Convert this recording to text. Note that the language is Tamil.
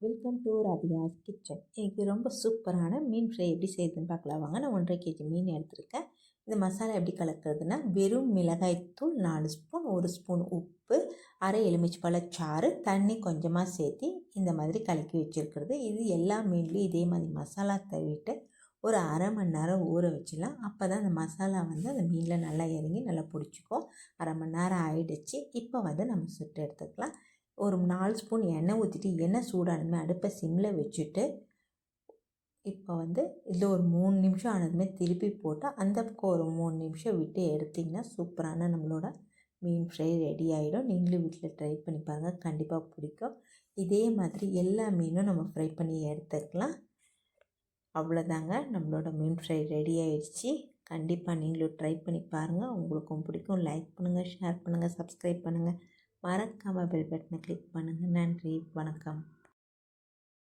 Welcome to Radhika's kitchen. இன்னைக்கு ரொம்ப சூப்பரான மீன் ஃப்ரை எப்படி செய்யுதுன்னு பார்க்கலாம் வாங்க. நான் 1.5 kg மீன் எடுத்திருக்கேன். இந்த மசாலா எப்படி கலக்கிறதுனா, வெறும் மிளகாய்த்தூள் 4 ஸ்பூன், 1 ஸ்பூன் உப்பு, அரை எலுமிச்சம்பழச்சாறு, தண்ணி கொஞ்சமாக சேர்த்து இந்த மாதிரி கலக்கி வச்சுருக்கிறது. இது எல்லா மீன்லேயும் இதே மாதிரி மசாலா தவிட்டு ஒரு அரை மணி நேரம் ஊற வச்சிடலாம். அப்போ தான் அந்த மசாலா அந்த மீனில் நல்லா இறங்கி நல்லா பிடிச்சிக்கும். அரை மணி நேரம் ஆயிடுச்சு. இப்போ நம்ம சுட்டு எடுத்துக்கலாம். ஒரு 4 ஸ்பூன் எண்ணெய் ஊற்றிட்டு எண்ணெய் சூடானதுமே அடுப்பை சிம்மில் வச்சுட்டு இப்போ இதில் ஒரு 3 நிமிஷம் ஆனதுமே திருப்பி போட்டால் அந்த பக்கம் ஒரு 3 நிமிஷம் விட்டு எடுத்திங்கன்னா சூப்பரான நம்மளோட மீன் ஃப்ரை ரெடி ஆகிடும். நீங்களும் வீட்டில் ட்ரை பண்ணி பாருங்கள், கண்டிப்பாக பிடிக்கும். இதே மாதிரி எல்லா மீனும் நம்ம ஃப்ரை பண்ணி எடுத்துக்கலாம். அவ்வளோதாங்க, நம்மளோட மீன் ஃப்ரை ரெடி ஆகிடுச்சு. கண்டிப்பாக நீங்களும் ட்ரை பண்ணி பாருங்கள், உங்களுக்கும் பிடிக்கும். லைக் பண்ணுங்கள், ஷேர் பண்ணுங்கள், சப்ஸ்கிரைப் பண்ணுங்கள். மறக்காமல் பெல் பட்டனை கிளிக் பண்ணுங்கள். நன்றி, வணக்கம்.